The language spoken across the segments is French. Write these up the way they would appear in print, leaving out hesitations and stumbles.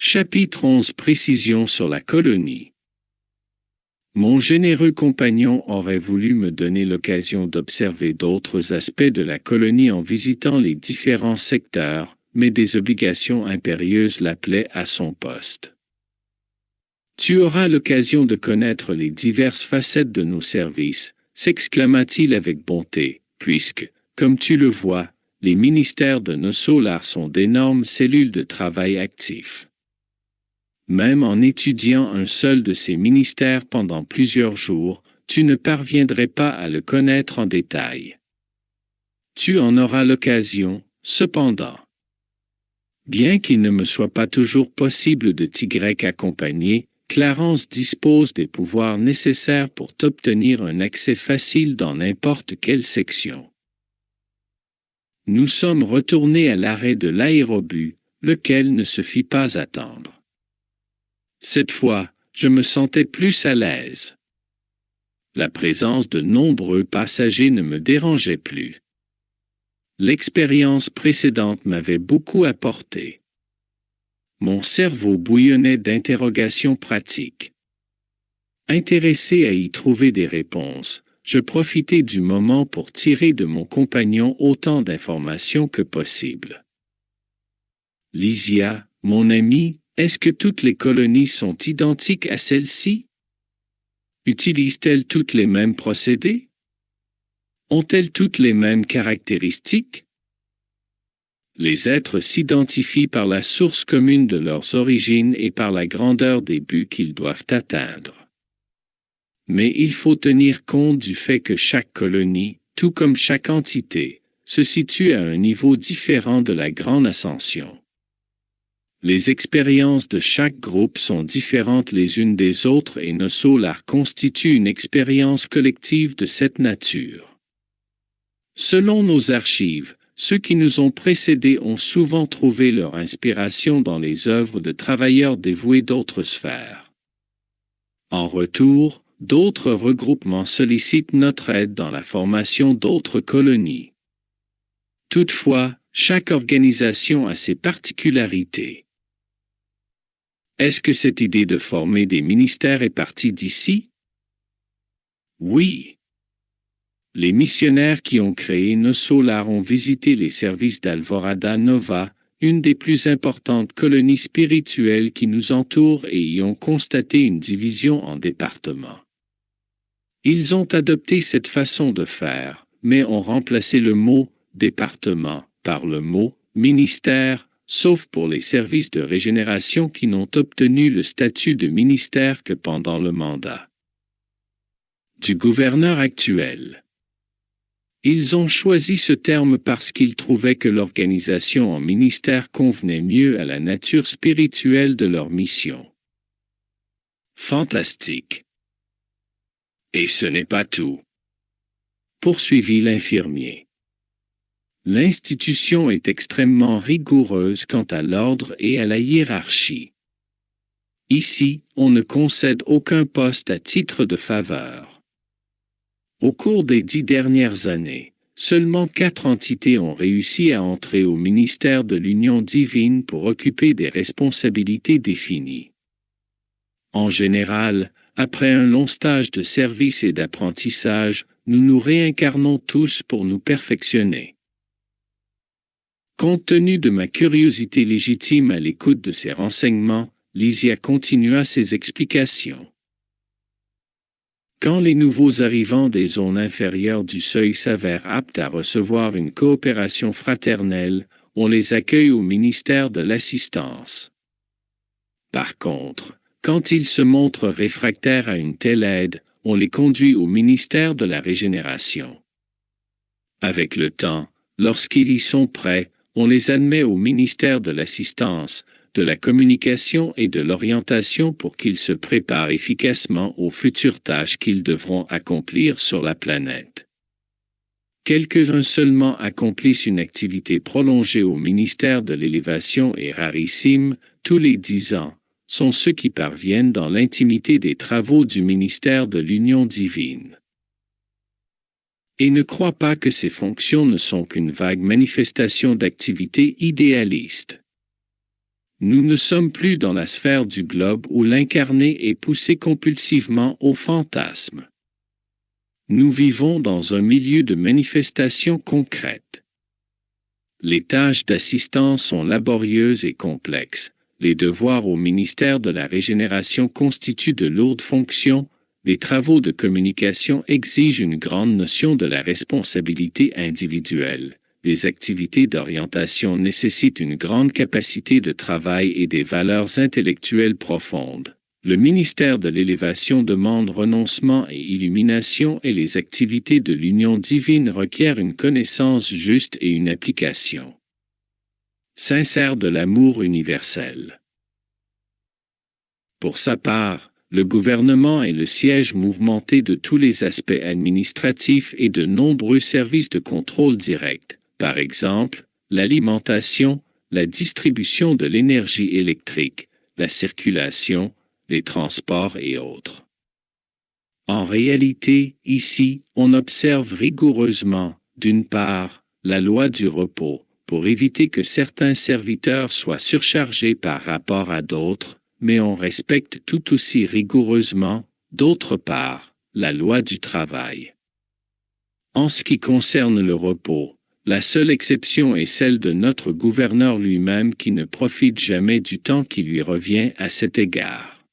Chapitre 11 Précision sur la colonie. Mon généreux compagnon aurait voulu me donner l'occasion d'observer d'autres aspects de la colonie en visitant les différents secteurs, mais des obligations impérieuses l'appelaient à son poste. Tu auras l'occasion de connaître les diverses facettes de nos services, s'exclama-t-il avec bonté, puisque, comme tu le vois, les ministères de nos solars sont d'énormes cellules de travail actifs. Même en étudiant un seul de ces ministères pendant plusieurs jours, tu ne parviendrais pas à le connaître en détail. Tu en auras l'occasion, cependant. Bien qu'il ne me soit pas toujours possible de t'y accompagner, Clarence dispose des pouvoirs nécessaires pour t'obtenir un accès facile dans n'importe quelle section. Nous sommes retournés à l'arrêt de l'aérobus, lequel ne se fit pas attendre. Cette fois, je me sentais plus à l'aise. La présence de nombreux passagers ne me dérangeait plus. L'expérience précédente m'avait beaucoup apporté. Mon cerveau bouillonnait d'interrogations pratiques. Intéressé à y trouver des réponses, je profitais du moment pour tirer de mon compagnon autant d'informations que possible. Lysia, mon ami, est-ce que toutes les colonies sont identiques à celle-ci? Utilisent-elles toutes les mêmes procédés? Ont-elles toutes les mêmes caractéristiques? Les êtres s'identifient par la source commune de leurs origines et par la grandeur des buts qu'ils doivent atteindre. Mais il faut tenir compte du fait que chaque colonie, tout comme chaque entité, se situe à un niveau différent de la grande ascension. Les expériences de chaque groupe sont différentes les unes des autres et nos solars constituent une expérience collective de cette nature. Selon nos archives, ceux qui nous ont précédés ont souvent trouvé leur inspiration dans les œuvres de travailleurs dévoués d'autres sphères. En retour, d'autres regroupements sollicitent notre aide dans la formation d'autres colonies. Toutefois, chaque organisation a ses particularités. Est-ce que cette idée de former des ministères est partie d'ici? Oui. Les missionnaires qui ont créé nos solars ont visité les services d'Alvorada Nova, une des plus importantes colonies spirituelles qui nous entourent et y ont constaté une division en départements. Ils ont adopté cette façon de faire, mais ont remplacé le mot « département » par le mot « ministère », sauf pour les services de régénération qui n'ont obtenu le statut de ministère que pendant le mandat du gouverneur actuel. Ils ont choisi ce terme parce qu'ils trouvaient que l'organisation en ministère convenait mieux à la nature spirituelle de leur mission. Fantastique. Et ce n'est pas tout. Poursuivit l'infirmier. L'institution est extrêmement rigoureuse quant à l'ordre et à la hiérarchie. Ici, on ne concède aucun poste à titre de faveur. Au cours des 10 dernières années, seulement 4 entités ont réussi à entrer au ministère de l'Union divine pour occuper des responsabilités définies. En général, après un long stage de service et d'apprentissage, nous nous réincarnons tous pour nous perfectionner. Compte tenu de ma curiosité légitime à l'écoute de ces renseignements, Lysia continua ses explications. Quand les nouveaux arrivants des zones inférieures du seuil s'avèrent aptes à recevoir une coopération fraternelle, on les accueille au ministère de l'Assistance. Par contre, quand ils se montrent réfractaires à une telle aide, on les conduit au ministère de la Régénération. Avec le temps, lorsqu'ils y sont prêts, on les admet au ministère de l'Assistance, de la Communication et de l'Orientation pour qu'ils se préparent efficacement aux futures tâches qu'ils devront accomplir sur la planète. Quelques-uns seulement accomplissent une activité prolongée au ministère de l'Élévation et rarissime, tous les 10 ans, sont ceux qui parviennent dans l'intimité des travaux du ministère de l'Union divine. Et ne crois pas que ces fonctions ne sont qu'une vague manifestation d'activité idéaliste. Nous ne sommes plus dans la sphère du globe où l'incarné est poussé compulsivement au fantasme. Nous vivons dans un milieu de manifestations concrètes. Les tâches d'assistance sont laborieuses et complexes. Les devoirs au ministère de la Régénération constituent de lourdes fonctions. Les travaux de communication exigent une grande notion de la responsabilité individuelle. Les activités d'orientation nécessitent une grande capacité de travail et des valeurs intellectuelles profondes. Le ministère de l'Élévation demande renoncement et illumination et les activités de l'union divine requièrent une connaissance juste et une application sincère de l'amour universel. Pour sa part, le gouvernement est le siège mouvementé de tous les aspects administratifs et de nombreux services de contrôle direct, par exemple, l'alimentation, la distribution de l'énergie électrique, la circulation, les transports et autres. En réalité, ici, on observe rigoureusement, d'une part, la loi du repos, pour éviter que certains serviteurs soient surchargés par rapport à d'autres, mais on respecte tout aussi rigoureusement, d'autre part, la loi du travail. En ce qui concerne le repos, la seule exception est celle de notre gouverneur lui-même qui ne profite jamais du temps qui lui revient à cet égard.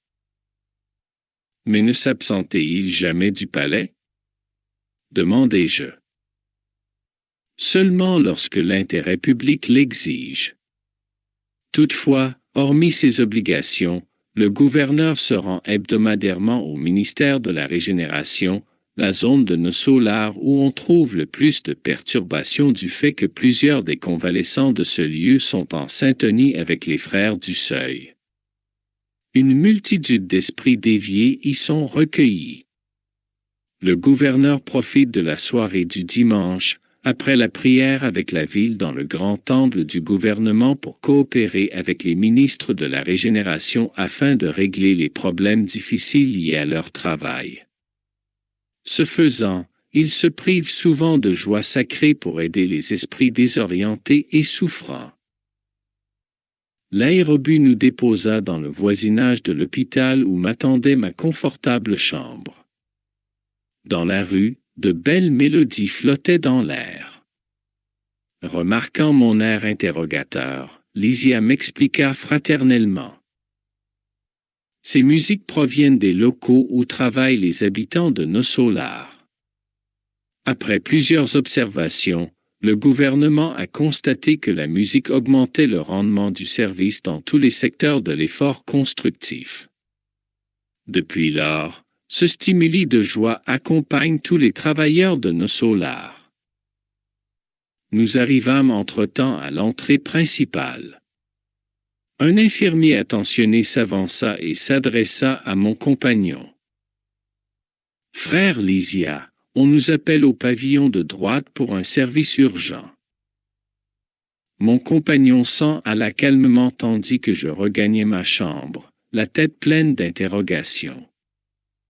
Mais ne s'absentait-il jamais du palais? Demandai-je. Seulement lorsque l'intérêt public l'exige. Toutefois, hormis ces obligations, le gouverneur se rend hebdomadairement au ministère de la Régénération, la zone de nos solars où on trouve le plus de perturbations du fait que plusieurs des convalescents de ce lieu sont en syntonie avec les frères du seuil. Une multitude d'esprits déviés y sont recueillis. Le gouverneur profite de la soirée du dimanche, après la prière avec la ville dans le grand temple du gouvernement pour coopérer avec les ministres de la Régénération afin de régler les problèmes difficiles liés à leur travail. Ce faisant, il se prive souvent de joie sacrée pour aider les esprits désorientés et souffrants. L'aérobus nous déposa dans le voisinage de l'hôpital où m'attendait ma confortable chambre. Dans la rue, de belles mélodies flottaient dans l'air. Remarquant mon air interrogateur, Lysia m'expliqua fraternellement. Ces musiques proviennent des locaux où travaillent les habitants de nos solars. Après plusieurs observations, le gouvernement a constaté que la musique augmentait le rendement du service dans tous les secteurs de l'effort constructif. Depuis lors, ce stimuli de joie accompagne tous les travailleurs de nos solars. Nous arrivâmes entre-temps à l'entrée principale. Un infirmier attentionné s'avança et s'adressa à mon compagnon. « Frère Lysia, on nous appelle au pavillon de droite pour un service urgent. » Mon compagnon s'en alla calmement tandis que je regagnais ma chambre, la tête pleine d'interrogations.